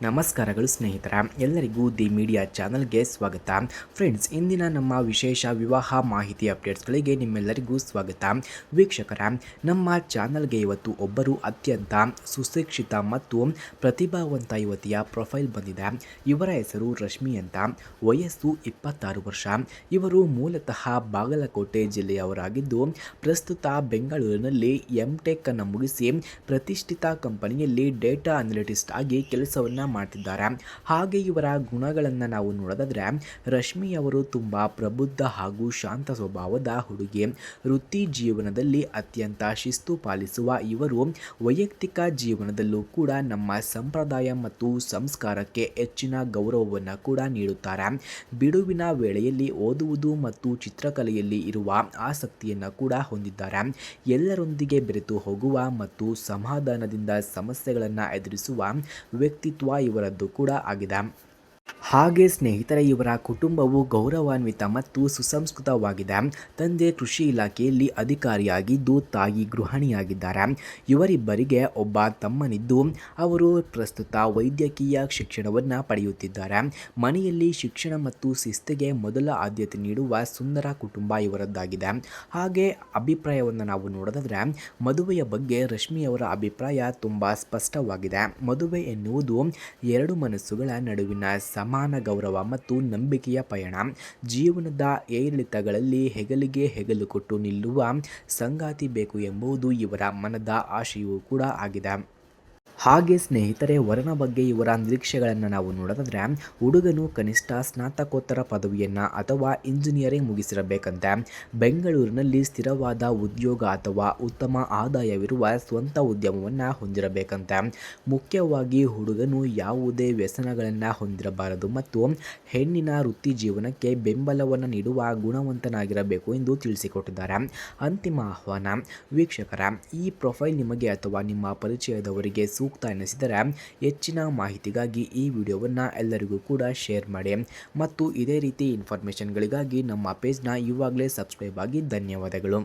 ನಮಸ್ಕಾರಗಳು ಸ್ನೇಹಿತರ ಎಲ್ಲರಿಗೂ ದಿ ಮೀಡಿಯಾ ಚಾನಲ್ಗೆ ಸ್ವಾಗತ. ಫ್ರೆಂಡ್ಸ್, ಇಂದಿನ ನಮ್ಮ ವಿಶೇಷ ವಿವಾಹ ಮಾಹಿತಿ ಅಪ್ಡೇಟ್ಸ್ಗಳಿಗೆ ನಿಮ್ಮೆಲ್ಲರಿಗೂ ಸ್ವಾಗತ. ವೀಕ್ಷಕರ, ನಮ್ಮ ಚಾನಲ್ಗೆ ಇವತ್ತು ಒಬ್ಬರು ಅತ್ಯಂತ ಸುಶಿಕ್ಷಿತ ಮತ್ತು ಪ್ರತಿಭಾವಂತ ಯುವತಿಯ ಪ್ರೊಫೈಲ್ ಬಂದಿದೆ. ಇವರ ಹೆಸರು ರಶ್ಮಿ ಅಂತ. ವಯಸ್ಸು 26 ವರ್ಷ. ಇವರು ಮೂಲತಃ ಬಾಗಲಕೋಟೆ ಜಿಲ್ಲೆಯವರಾಗಿದ್ದು ಪ್ರಸ್ತುತ ಬೆಂಗಳೂರಿನಲ್ಲಿ ಎಂಟೆಕ್ ಅನ್ನು ಮುಗಿಸಿ ಪ್ರತಿಷ್ಠಿತ ಕಂಪನಿಯಲ್ಲಿ ಡೇಟಾ ಅನಲಿಟಿಸ್ಟ್ ಆಗಿ ಕೆಲಸವನ್ನು ಮಾಡ್ತಿದ್ದಾರೆ. ಹಾಗೆ ಇವರ ಗುಣಗಳನ್ನು ನಾವು ನೋಡೋದಾದ್ರೆ, ರಶ್ಮಿ ಅವರು ತುಂಬ ಪ್ರಬುದ್ಧ ಹಾಗೂ ಶಾಂತ ಸ್ವಭಾವದ ಹುಡುಗಿ. ವೃತ್ತಿ ಜೀವನದಲ್ಲಿ ಅತ್ಯಂತ ಶಿಸ್ತು ಪಾಲಿಸುವ ಇವರು ವೈಯಕ್ತಿಕ ಜೀವನದಲ್ಲೂ ಕೂಡ ನಮ್ಮ ಸಂಪ್ರದಾಯ ಮತ್ತು ಸಂಸ್ಕಾರಕ್ಕೆ ಹೆಚ್ಚಿನ ಗೌರವವನ್ನು ಕೂಡ ನೀಡುತ್ತಾರೆ. ಬಿಡುವಿನ ವೇಳೆಯಲ್ಲಿ ಓದುವುದು ಮತ್ತು ಚಿತ್ರಕಲೆಯಲ್ಲಿ ಇರುವ ಆಸಕ್ತಿಯನ್ನು ಕೂಡ ಹೊಂದಿದ್ದಾರೆ. ಎಲ್ಲರೊಂದಿಗೆ ಬೆರೆತು ಹೋಗುವ ಮತ್ತು ಸಮಾಧಾನದಿಂದ ಸಮಸ್ಯೆಗಳನ್ನು ಎದುರಿಸುವ ವ್ಯಕ್ತಿತ್ವ ಇವರದ್ದು ಕೂಡ ಆಗಿದೆ. ಹಾಗೆ ಸ್ನೇಹಿತರೆ, ಇವರ ಕುಟುಂಬವು ಗೌರವಾನ್ವಿತ ಮತ್ತು ಸುಸಂಸ್ಕೃತವಾಗಿದೆ. ತಂದೆ ಕೃಷಿ ಇಲಾಖೆಯಲ್ಲಿ ಅಧಿಕಾರಿಯಾಗಿದ್ದು ತಾಯಿ ಗೃಹಿಣಿಯಾಗಿದ್ದಾರೆ. ಇವರಿಬ್ಬರಿಗೆ ಒಬ್ಬ ತಮ್ಮನಿದ್ದು ಅವರು ಪ್ರಸ್ತುತ ವೈದ್ಯಕೀಯ ಶಿಕ್ಷಣವನ್ನು ಪಡೆಯುತ್ತಿದ್ದಾರೆ. ಮನೆಯಲ್ಲಿ ಶಿಕ್ಷಣ ಮತ್ತು ಶಿಸ್ತಿಗೆ ಮೊದಲ ಆದ್ಯತೆ ನೀಡುವ ಸುಂದರ ಕುಟುಂಬ ಇವರದ್ದಾಗಿದೆ. ಹಾಗೆ ಅಭಿಪ್ರಾಯವನ್ನು ನಾವು ನೋಡೋದಾದ್ರೆ, ಮದುವೆಯ ಬಗ್ಗೆ ರಶ್ಮಿಯವರ ಅಭಿಪ್ರಾಯ ತುಂಬ ಸ್ಪಷ್ಟವಾಗಿದೆ. ಮದುವೆ ಎನ್ನುವುದು ಎರಡು ಮನಸ್ಸುಗಳ ನಡುವಿನ ಸಮಾನ ಗೌರವ ಮತ್ತು ನಂಬಿಕೆಯ ಪಯಣ. ಜೀವನದ ಏರಿಳಿತಗಳಲ್ಲಿ ಹೆಗಲಿಗೆ ಹೆಗಲು ಕೊಟ್ಟು ನಿಲ್ಲುವ ಸಂಗಾತಿ ಬೇಕು ಎಂಬುದು ಇವರ ಮನದ ಆಶಯವೂ ಕೂಡ ಆಗಿದೆ. ಹಾಗೆ ಸ್ನೇಹಿತರೆ, ವರನ ಬಗ್ಗೆ ಇವರ ನಿರೀಕ್ಷೆಗಳನ್ನು ನಾವು ನೋಡೋದಾದ್ರೆ, ಹುಡುಗನು ಕನಿಷ್ಠ ಸ್ನಾತಕೋತ್ತರ ಪದವಿಯನ್ನು ಅಥವಾ ಇಂಜಿನಿಯರಿಂಗ್ ಮುಗಿಸಿರಬೇಕಂತೆ. ಬೆಂಗಳೂರಿನಲ್ಲಿ ಸ್ಥಿರವಾದ ಉದ್ಯೋಗ ಅಥವಾ ಉತ್ತಮ ಆದಾಯವಿರುವ ಸ್ವಂತ ಉದ್ಯಮವನ್ನು ಹೊಂದಿರಬೇಕಂತೆ. ಮುಖ್ಯವಾಗಿ ಹುಡುಗನು ಯಾವುದೇ ವ್ಯಸನಗಳನ್ನು ಹೊಂದಿರಬಾರದು ಮತ್ತು ಹೆಣ್ಣಿನ ವೃತ್ತಿ ಜೀವನಕ್ಕೆ ಬೆಂಬಲವನ್ನು ನೀಡುವ ಗುಣವಂತನಾಗಿರಬೇಕು ಎಂದು ತಿಳಿಸಿಕೊಟ್ಟಿದ್ದಾರೆ. ಅಂತಿಮ ಆಹ್ವಾನ. ವೀಕ್ಷಕರ, ಈ ಪ್ರೊಫೈಲ್ ನಿಮಗೆ ಅಥವಾ ನಿಮ್ಮ ಪರಿಚಯದವರಿಗೆ ಸೂಕ್ತ ಎನಿಸಿದರೆ ಹೆಚ್ಚಿನ ಮಾಹಿತಿಗಾಗಿ ಈ ವಿಡಿಯೋವನ್ನು ಎಲ್ಲರಿಗೂ ಕೂಡ ಶೇರ್ ಮಾಡಿ ಮತ್ತು ಇದೇ ರೀತಿ ಇನ್ಫಾರ್ಮೇಷನ್ಗಳಿಗಾಗಿ ನಮ್ಮ ಪೇಜ್ನ ಇವಾಗಲೇ ಸಬ್ಸ್ಕ್ರೈಬ್ ಆಗಿ. ಧನ್ಯವಾದಗಳು.